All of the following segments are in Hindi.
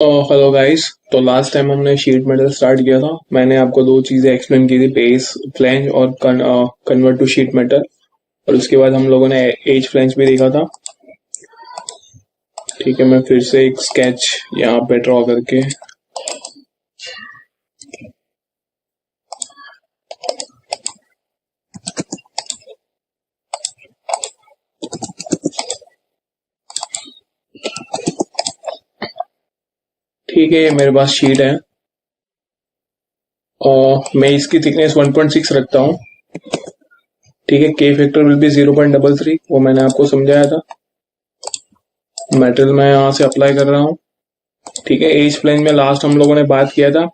Hello guys. तो लास्ट टाइम हमने शीट मेटल स्टार्ट किया था। मैंने आपको दो चीजें एक्सप्लेन की थी, बेस फ्लैंज और कन्वर्ट टू शीट मेटल। और उसके बाद हम लोगों ने एज फ्लैंज भी देखा था। ठीक है, मैं फिर से एक स्केच यहाँ पे ड्रॉ करके। ठीक है, ये मेरे पास शीट है और मैं इसकी थिकनेस 1.6 रखता हूँ। ठीक है, के फैक्टर विल बी 0.33, वो मैंने आपको समझाया था। मेटल मैं यहाँ से अप्लाई कर रहा हूँ। ठीक है, एज फ्लैंज में लास्ट हम लोगों ने बात किया था।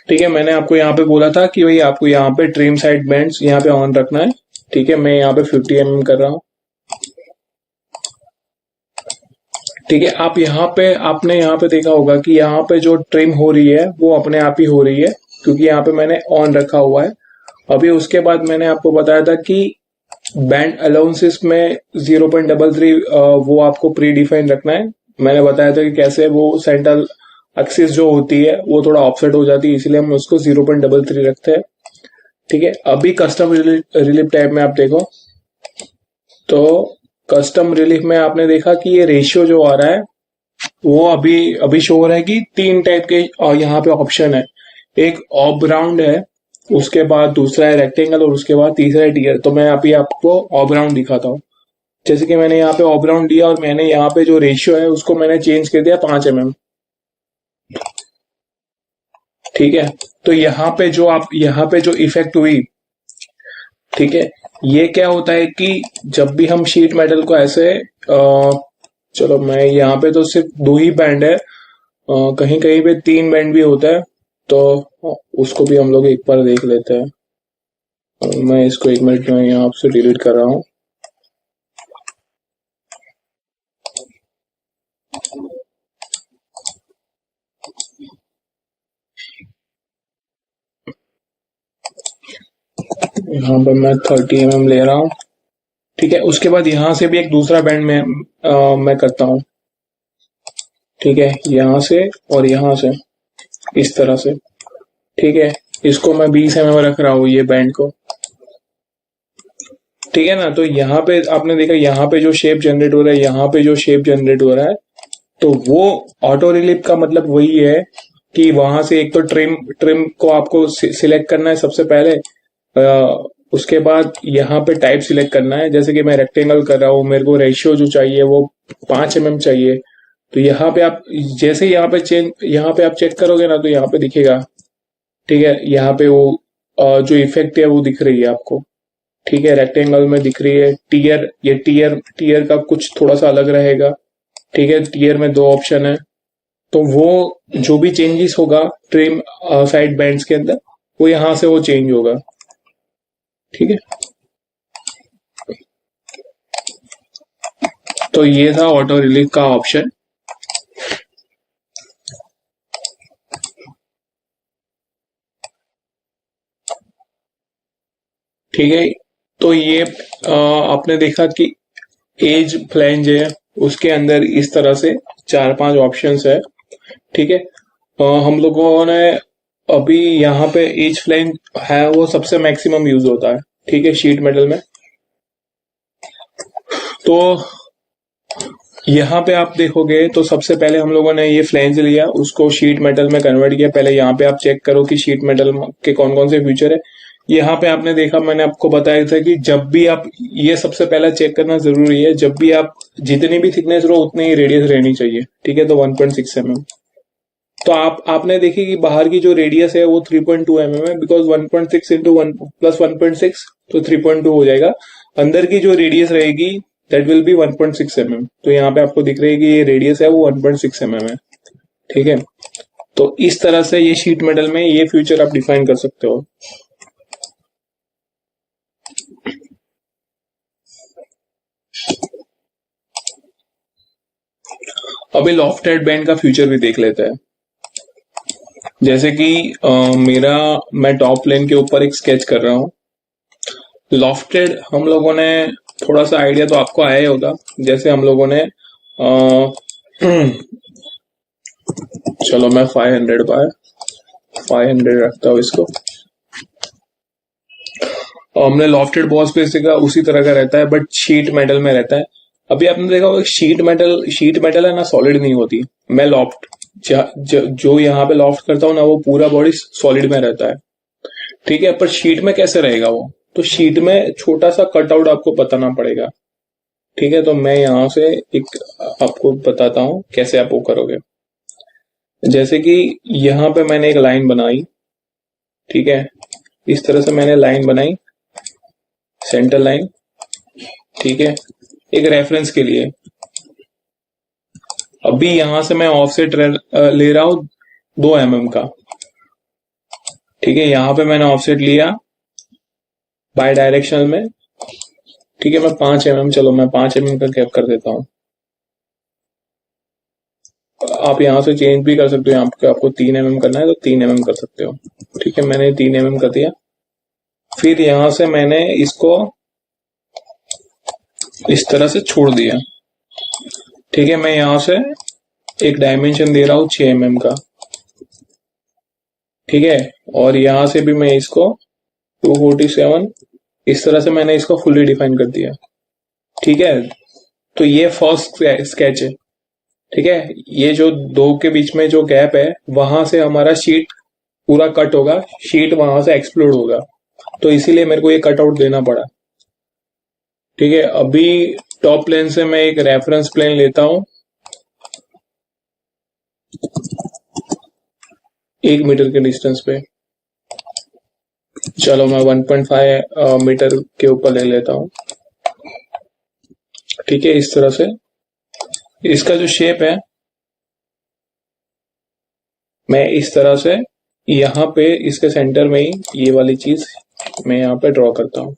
ठीक है, मैंने आपको यहाँ पे बोला था कि भाई आपको यहाँ पे ट्रिम साइड बैंड्स यहाँ पे ऑन रखना है। ठीक है, मैं यहाँ पे 50 mm कर रहा हूँ। ठीक है, आप यहाँ पे आपने यहाँ पे देखा होगा कि यहाँ पे जो ट्रिम हो रही है वो अपने आप ही हो रही है, क्योंकि यहाँ पे मैंने ऑन रखा हुआ है। अभी उसके बाद मैंने आपको बताया था कि बैंड अलाउंसेस में 0.33 वो आपको प्री डिफाइन रखना है। मैंने बताया था कि कैसे वो सेंट्रल एक्सिस जो होती है वो थोड़ा ऑफसेट हो जाती है, इसलिए हम उसको 0.33 रखते हैं। ठीक है, अभी कस्टम रिलीफ टाइप में आप देखो तो कस्टम रिलीफ में आपने देखा कि ये रेशियो जो आ रहा है वो अभी अभी शो हो रहा है कि तीन टाइप के यहाँ पे ऑप्शन है। एक ऑब राउंड है, उसके बाद दूसरा है रेक्टेंगल और उसके बाद तीसरा है टीयर। तो मैं अभी आपको ऑब राउंड दिखाता हूँ। जैसे कि मैंने यहाँ पे ऑब राउंड दिया और मैंने यहाँ पे जो रेशियो है उसको मैंने चेंज कर दिया 5 mm। ठीक है, तो यहाँ पे जो इफेक्ट हुई, ठीक है, ये क्या होता है कि जब भी हम शीट मेटल को ऐसे चलो मैं यहाँ पे तो सिर्फ दो ही बैंड है, कहीं कहीं पे तीन बैंड भी होता है। तो उसको भी हम लोग एक बार देख लेते हैं। मैं इसको 1 मिनट में यहाँ से डिलीट कर रहा हूँ। यहाँ पर मैं 30 mm ले रहा हूँ। ठीक है, उसके बाद यहाँ से भी एक दूसरा बैंड में मैं करता हूँ। ठीक है, यहाँ से और यहाँ से इस तरह से। ठीक है, इसको मैं 20 mm रख रहा हूँ ये बैंड को। ठीक है ना, तो यहाँ पे आपने देखा यहाँ पे जो शेप जनरेट हो रहा है, यहाँ पे जो शेप जनरेट हो रहा है, तो वो ऑटो रिलीफ का मतलब वही है कि वहां से एक तो ट्रिम ट्रिम को आपको सिलेक्ट करना है सबसे पहले। उसके बाद यहाँ पे टाइप सिलेक्ट करना है। जैसे कि मैं रेक्टेंगल कर रहा हूँ, मेरे को रेशियो जो चाहिए वो 5 mm चाहिए। तो यहाँ पे आप जैसे यहाँ पे आप चेक करोगे ना तो यहाँ पे दिखेगा। ठीक है, यहाँ पे वो जो इफेक्ट है वो दिख रही है आपको। ठीक है, रेक्टेंगल में दिख रही है। टीयर, ये टीयर टीयर का कुछ थोड़ा सा अलग रहेगा। ठीक है, टीयर में दो ऑप्शन है। तो वो जो भी चेंजेस होगा ट्रिम साइड बैंड्स के अंदर, वो यहां से वो चेंज होगा। ठीक है, तो ये था ऑटो रिलीफ का ऑप्शन। ठीक है, तो ये आपने देखा कि एज फ्लैंज है, उसके अंदर इस तरह से चार पांच ऑप्शंस है। ठीक है, हम लोगों ने अभी यहाँ पे एज फ्लैंज है वो सबसे मैक्सिमम यूज होता है। ठीक है, शीट मेटल में। तो यहाँ पे आप देखोगे तो सबसे पहले हम लोगों ने ये फ्लैंज लिया, उसको शीट मेटल में कन्वर्ट किया। पहले यहाँ पे आप चेक करो कि शीट मेटल के कौन कौन से फीचर है। यहाँ पे आपने देखा, मैंने आपको बताया था कि जब भी आप ये सबसे पहले चेक करना जरूरी है, जब भी आप जितनी भी थिकनेस रो उतनी ही रेडियस रहनी चाहिए। ठीक है, तो 1.6 mm। तो आपने देखी कि बाहर की जो रेडियस है वो 3.2 mm है, बिकॉज 1.6 इंटू वन प्लस 1.6 तो 3.2 हो जाएगा। अंदर की जो रेडियस रहेगी दैट विल बी 1.6 mm। तो यहाँ पे आपको दिख रही है कि ये रेडियस है वो 1.6 mm है। ठीक है, तो इस तरह से ये शीट मेटल में ये फ्यूचर आप डिफाइन कर सकते हो। अभी लॉफ्टेड बैंड का फ्यूचर भी देख लेते हैं। जैसे कि मैं टॉप प्लेन के ऊपर एक स्केच कर रहा हूँ। लॉफ्टेड हम लोगों ने थोड़ा सा आइडिया तो आपको आया ही होगा। जैसे हम लोगों ने चलो मैं 500 रखता हूँ इसको। हमने लॉफ्टेड बॉस पे सीखा, उसी तरह का रहता है बट शीट मेटल में रहता है। अभी आपने देखा होगा शीट मेटल है ना, सॉलिड नहीं होती। मैं लॉफ्ट जो यहाँ पे लॉफ्ट करता हूँ ना, वो पूरा बॉडी सॉलिड में रहता है। ठीक है, पर शीट में कैसे रहेगा वो? तो शीट में छोटा सा कटआउट आपको बताना पड़ेगा। ठीक है, तो मैं यहाँ से एक आपको बताता हूँ कैसे आप वो करोगे। जैसे कि यहाँ पे मैंने एक लाइन बनाई। ठीक है, इस तरह से मैंने लाइन बनाई, सेंटर लाइन। ठीक है, एक रेफरेंस के लिए। अभी यहां से मैं ऑफसेट ले रहा हूं 2 mm का। ठीक है, यहां पे मैंने ऑफसेट लिया बाय डायरेक्शनल में। ठीक है, मैं 5 mm, चलो मैं 5 mm का गैप कर देता हूं। आप यहां से चेंज भी कर सकते हो, यहाँ पे आपको 3 mm करना है तो 3 mm कर सकते हो। ठीक है, मैंने 3 mm कर दिया। फिर यहां से मैंने इसको इस तरह से छोड़ दिया। ठीक है, मैं यहां से एक डायमेंशन दे रहा हूं 6 mm का। ठीक है, और यहां से भी मैं इसको 247, इस तरह से मैंने इसको फुल्ली डिफाइन कर दिया। ठीक है, तो ये फर्स्ट स्केच है। ठीक है, ये जो दो के बीच में जो गैप है, वहां से हमारा शीट पूरा कट होगा, शीट वहां से एक्सप्लोड होगा, तो इसीलिए मेरे को ये कट आउट देना पड़ा। ठीक है, अभी टॉप प्लेन से मैं एक रेफरेंस प्लेन लेता हूं 1 मीटर के डिस्टेंस पे। चलो मैं 1.5 मीटर के ऊपर ले लेता हूं। ठीक है, इस तरह से इसका जो शेप है, मैं इस तरह से यहाँ पे इसके सेंटर में ही ये वाली चीज मैं यहाँ पे ड्रॉ करता हूं।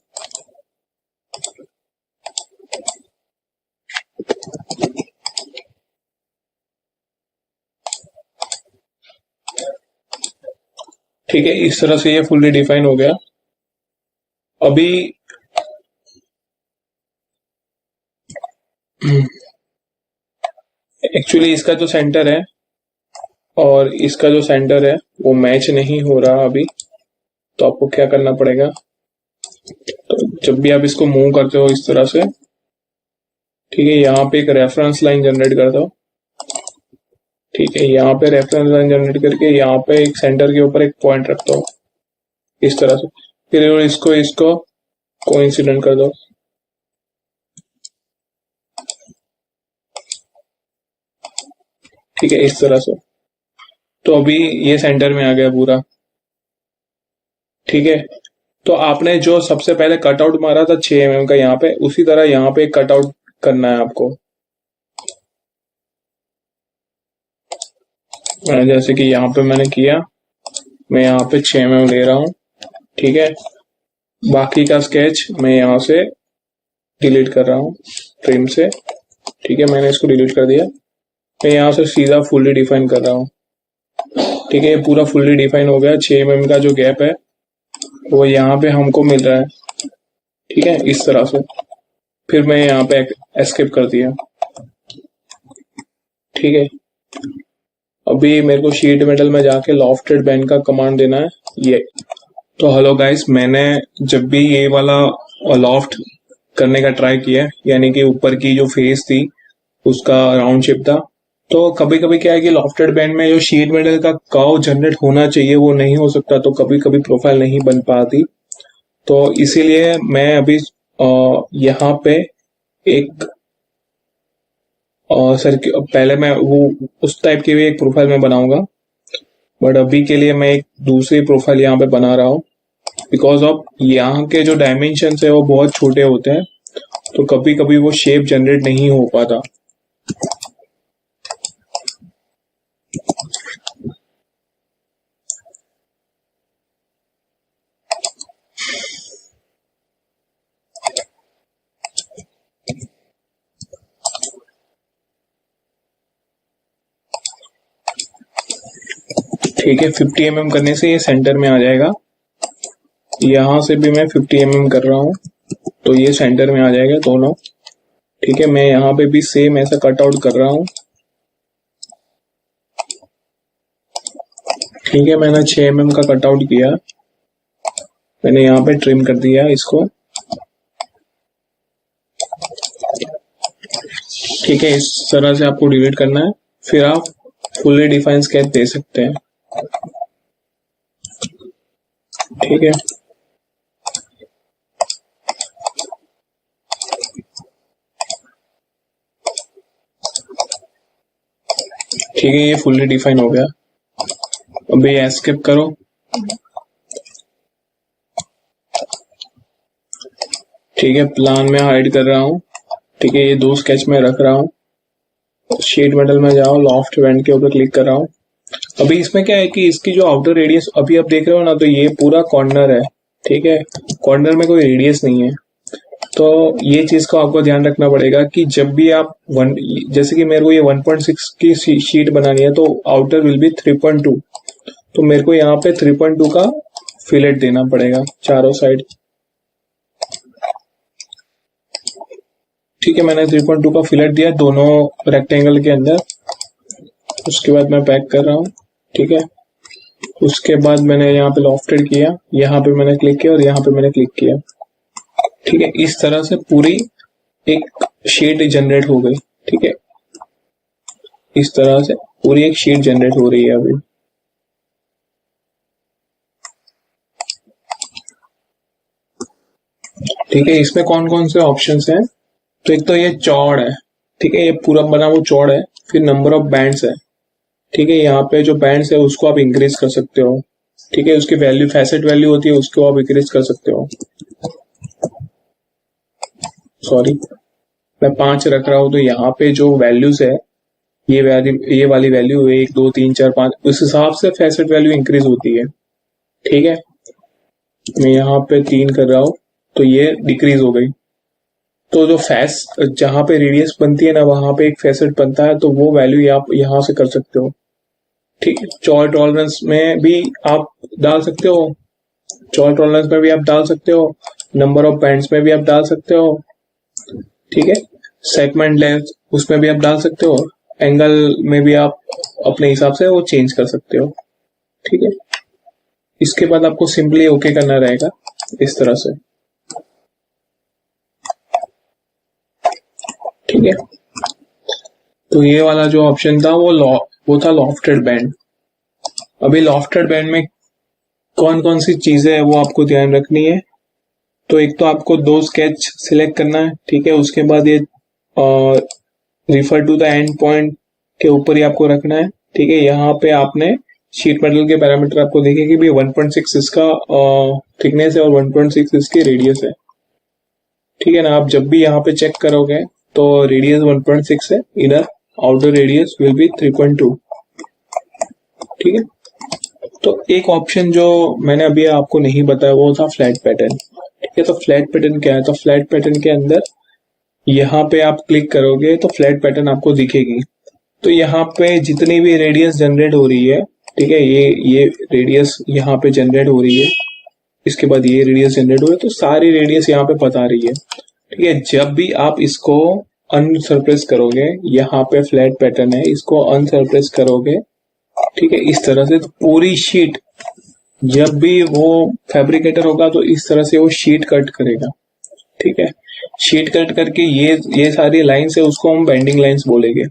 ठीक है, इस तरह से ये फुल्ली डिफाइन हो गया। अभी एक्चुअली इसका जो सेंटर है और इसका जो सेंटर है वो मैच नहीं हो रहा अभी, तो आपको क्या करना पड़ेगा, तो जब भी आप इसको मूव करते हो इस तरह से, ठीक है, यहाँ पे एक रेफरेंस लाइन जनरेट कर दो। ठीक है, यहाँ पे रेफरेंस लाइन जनरेट करके यहाँ पे एक सेंटर के ऊपर एक पॉइंट रख दो इस तरह से। फिर इसको इसको कोइंसिडेंट कर दो। ठीक है, इस तरह से। तो अभी ये सेंटर में आ गया पूरा। ठीक है, तो आपने जो सबसे पहले कटआउट मारा था 6 mm का यहाँ पे, उसी तरह यहाँ पे कटआउट करना है आपको। जैसे कि यहाँ पे मैंने किया, मैं यहाँ पे 6 mm ले रहा हूँ। ठीक है, बाकी का स्केच मैं यहाँ से डिलीट कर रहा हूँ ट्रिम से। ठीक है, मैंने इसको डिलीट कर दिया। मैं यहाँ से सीधा फुल्ली डिफाइन कर रहा हूँ। ठीक है, ये पूरा फुल्ली डिफाइन हो गया। 6 mm का जो गैप है वो यहाँ पे हमको मिल रहा है। ठीक है, इस तरह से। फिर मैं यहाँ पे एस्केप कर दिया। ठीक है, अभी मेरे को शीट मेटल में जाके लॉफ्टेड बैंड का कमांड देना है ये। तो हेलो गाइस, मैंने जब भी ये वाला लॉफ्ट करने का ट्राई किया, यानी कि ऊपर की जो फेस थी उसका राउंड शेप था, तो कभी कभी क्या है कि लॉफ्टेड बैंड में जो शीट मेटल का कर्व जनरेट होना चाहिए वो नहीं हो सकता, तो कभी कभी प्रोफाइल नहीं बन पाती। तो इसीलिए मैं अभी यहाँ पे एक सर पहले मैं वो उस टाइप की भी एक प्रोफाइल में बनाऊंगा, बट अभी के लिए मैं एक दूसरी प्रोफाइल यहाँ पे बना रहा हूँ। बिकॉज ऑफ यहाँ के जो डायमेंशन है वो बहुत छोटे होते हैं, तो कभी कभी वो शेप जनरेट नहीं हो पाता। ठीक है, 50 mm करने से ये सेंटर में आ जाएगा। यहां से भी मैं 50 mm कर रहा हूँ तो ये सेंटर में आ जाएगा दोनों। ठीक है, मैं यहाँ पे भी सेम ऐसा कट आउट कर रहा हूँ। ठीक है, मैंने 6 mm का कट आउट किया, मैंने यहाँ पे ट्रिम कर दिया इसको। ठीक है, इस तरह से आपको डिलीट करना है, फिर आप फुल्ली डिफाइन स्केच दे सकते हैं। ठीक है, ठीक है, ये फुल्ली डिफाइन हो गया। अभी एस्केप करो। ठीक है, प्लान में हाइड कर रहा हूँ। ठीक है, ये 2 स्केच में रख रहा हूँ। शीट मेटल में जाओ, लॉफ्ट वेंट के ऊपर क्लिक कर रहा हूँ। अभी इसमें क्या है कि इसकी जो आउटर रेडियस अभी आप देख रहे हो ना, तो ये पूरा कॉर्नर है। ठीक है, कॉर्नर में कोई रेडियस नहीं है, तो ये चीज को आपको ध्यान रखना पड़ेगा कि जब भी आप जैसे कि मेरे को ये 1.6 की शीट बनानी है तो आउटर विल बी 3.2, तो मेरे को यहाँ पे 3.2 का फिलेट देना पड़ेगा चारों साइड। ठीक है, मैंने 3.2 का फिलेट दिया दोनों रेक्टेंगल के अंदर। उसके बाद मैं पैक कर रहा हूँ। ठीक है, उसके बाद मैंने यहाँ पे लॉफ्टेड किया, यहाँ पे मैंने क्लिक किया और यहाँ पे मैंने क्लिक किया। ठीक है, इस तरह से पूरी एक शीट जनरेट हो गई। ठीक है, इस तरह से पूरी एक शीट जनरेट हो रही है अभी। ठीक है, इसमें कौन कौन से ऑप्शंस हैं? तो एक तो ये चौड़ है। ठीक है, ये पूरा बना वो चौड़ है। फिर नंबर ऑफ बैंड्स है। ठीक है, यहाँ पे जो बैंड्स है उसको आप इंक्रीज कर सकते हो। ठीक है, उसकी वैल्यू फैसेट वैल्यू होती है, उसको आप इंक्रीज कर सकते हो। सॉरी, मैं 5 रख रहा हूं, तो यहाँ पे जो वैल्यूज है ये वाली वैल्यू 1 2 3 4 5, उस हिसाब से फैसेट वैल्यू इंक्रीज होती है। ठीक है, मैं यहाँ पे 3 कर रहा हूं तो ये डिक्रीज हो गई। तो जो जहां पे रेडियस बनती है ना, वहां पे एक फैसेट बनता है, तो वो वैल्यू आप यहाँ से कर सकते हो। ठीक है, चौड़ टॉलरेंस में भी आप डाल सकते हो, चौड़ टॉलरेंस में भी आप डाल सकते हो, नंबर ऑफ बैंड्स में भी आप डाल सकते हो। ठीक है, सेगमेंट लेंथ उसमें भी आप डाल सकते हो, एंगल में भी आप अपने हिसाब से वो चेंज कर सकते हो। ठीक है, इसके बाद आपको सिंपली ओके करना रहेगा इस तरह से। ठीक है, तो ये वाला जो ऑप्शन था वो था लॉफ्टेड बैंड। अभी लॉफ्टेड बैंड में कौन कौन सी चीजें है वो आपको ध्यान रखनी है। तो एक तो आपको 2 स्केच सिलेक्ट करना है। ठीक है, उसके बाद ये refer to the end point के ऊपर ही आपको रखना है। ठीक है, यहाँ पे आपने शीट मेटल के पैरामीटर आपको देखेंगे भी 1.6 इसका थिकनेस है और 1.6 इसकी रेडियस है। ठीक है ना, आप जब भी यहाँ पे चेक करोगे तो रेडियस 1.6 है, इधर आउटर रेडियस विल बी 3.2। ठीक है, तो एक ऑप्शन जो मैंने अभी आपको नहीं बताया वो था फ्लैट पैटर्न। ठीक है, तो फ्लैट पैटर्न क्या है? तो फ्लैट पैटर्न के अंदर यहाँ पे आप क्लिक करोगे तो फ्लैट पैटर्न आपको दिखेगी। तो यहाँ पे जितनी भी रेडियस जनरेट हो रही है, ठीक है, ये रेडियस यहाँ पे जनरेट हो रही है, इसके बाद ये रेडियस जनरेट हो रही है, तो सारी रेडियस यहाँ पे बता रही है। ठीक है, जब भी आप इसको अनसरप्रेस करोगे, यहाँ पे फ्लैट पैटर्न है, इसको अनसरप्रेस करोगे, ठीक है, इस तरह से, तो पूरी शीट जब भी वो फैब्रिकेटर होगा तो इस तरह से वो शीट कट करेगा। ठीक है, शीट कट करके ये सारी लाइन्स है उसको हम बेंडिंग लाइन्स बोलेंगे।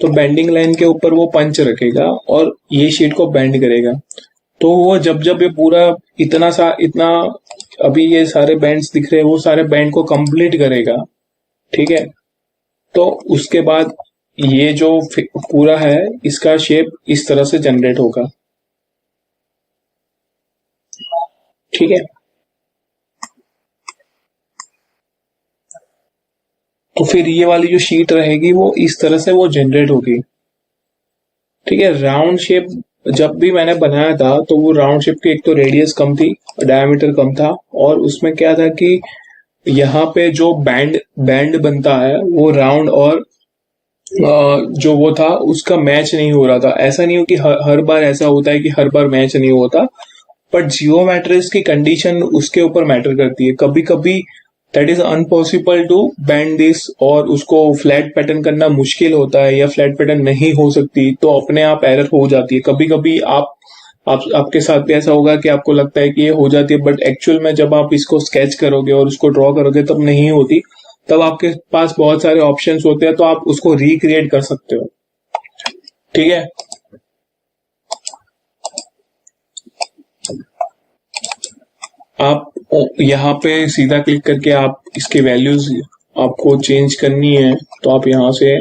तो बेंडिंग लाइन के ऊपर वो पंच रखेगा और ये शीट को बेंड करेगा। तो वो जब ये पूरा इतना अभी ये सारे बैंड्स दिख रहे हैं, वो सारे बैंड को कंप्लीट करेगा। ठीक है, तो उसके बाद ये जो पूरा है इसका शेप इस तरह से जनरेट होगा। ठीक है, तो फिर ये वाली जो शीट रहेगी वो इस तरह से वो जनरेट होगी। ठीक है, राउंड शेप जब भी मैंने बनाया था तो वो राउंड शेप की एक तो रेडियस कम थी, डायमीटर कम था, और उसमें क्या था कि यहाँ पे जो बैंड बनता है वो राउंड और जो वो था उसका मैच नहीं हो रहा था। ऐसा नहीं हो कि हर बार ऐसा होता है कि हर बार मैच नहीं होता, बट जियोमेट्रिक्स की कंडीशन उसके ऊपर मैटर करती है। कभी कभी that is unpossible to bend this, और उसको फ्लैट पैटर्न करना मुश्किल होता है या फ्लैट पैटर्न नहीं हो सकती, तो अपने आप एरर हो जाती है। कभी कभी आपके साथ भी ऐसा होगा कि आपको लगता है कि ये हो जाती है, बट एक्चुअल में जब आप इसको स्केच करोगे और उसको ड्रॉ करोगे तब नहीं होती। तब आपके पास बहुत सारे ऑप्शंस होते हैं, तो आप उसको रिक्रिएट कर सकते हो। ठीक है, आप यहाँ पे सीधा क्लिक करके आप इसके वैल्यूज आपको चेंज करनी है, तो आप यहाँ से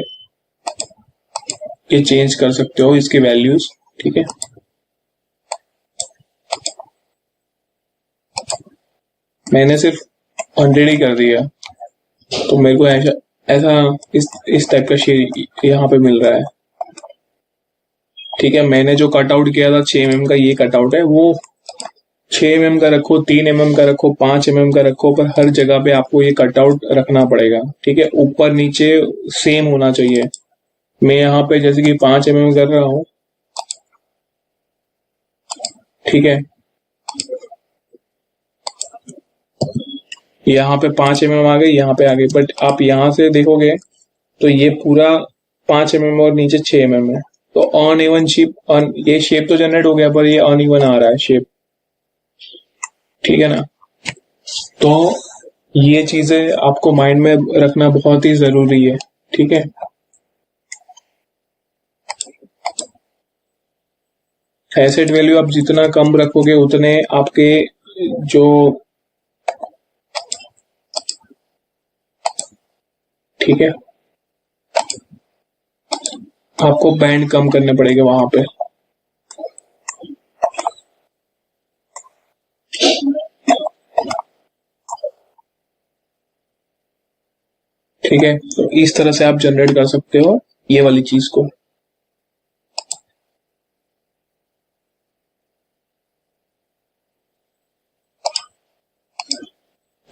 ये चेंज कर सकते हो इसके वैल्यूज। ठीक है, मैंने सिर्फ 100 ही कर दिया, तो मेरे को ऐसा ऐसा इस टाइप का शेड यहाँ पे मिल रहा है। ठीक है, मैंने जो कटआउट किया था 6 mm का, ये कटआउट है। वो 6 mm का रखो, 3 mm का रखो, 5 mm का रखो, पर हर जगह पे आपको ये कटआउट रखना पड़ेगा। ठीक है, ऊपर नीचे सेम होना चाहिए। मैं यहाँ पे जैसे कि 5 mm कर रहा हूँ। ठीक है, यहाँ पे 5 mm आ गई, यहाँ पे आ गई, बट आप यहाँ से देखोगे तो ये पूरा 5 mm और नीचे 6 mm है। तो अनइवन शेप, ये शेप तो जनरेट हो गया, पर ये अनइवन आ रहा है शेप। ठीक है ना, तो ये चीजें आपको माइंड में रखना बहुत ही जरूरी है। ठीक है, एसेट वैल्यू आप जितना कम रखोगे उतने आपके जो, ठीक है, आपको बैंड कम करने पड़ेंगे वहां पे। ठीक है, तो इस तरह से आप जनरेट कर सकते हो ये वाली चीज को।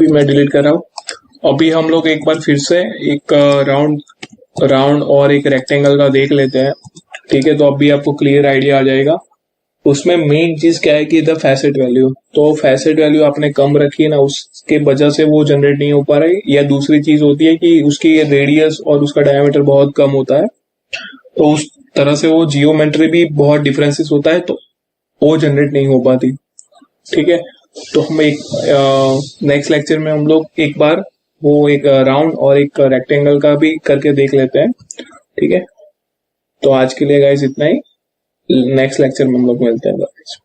अभी मैं डिलीट कर रहा हूं। अभी हम लोग एक बार फिर से एक राउंड और एक रेक्टेंगल का देख लेते हैं। ठीक है, तो अभी आपको क्लियर आइडिया आ जाएगा। उसमें मेन चीज क्या है कि द फैसेट वैल्यू, तो फैसेट वैल्यू आपने कम रखी है ना, उसके वजह से वो जनरेट नहीं हो पा रही। या दूसरी चीज होती है कि उसकी रेडियस और उसका डायमीटर बहुत कम होता है, तो उस तरह से वो जियोमेट्री भी बहुत डिफरेंसेस होता है, तो वो जनरेट नहीं हो पाती। ठीक है, तो हम एक नेक्स्ट लेक्चर में हम लोग एक बार वो एक राउंड और एक रेक्टेंगल का भी करके देख लेते हैं। ठीक है, तो आज के लिए गाइस इतना ही। नेक्स्ट लेक्चर में हम लोग मिलते हैं गाइस।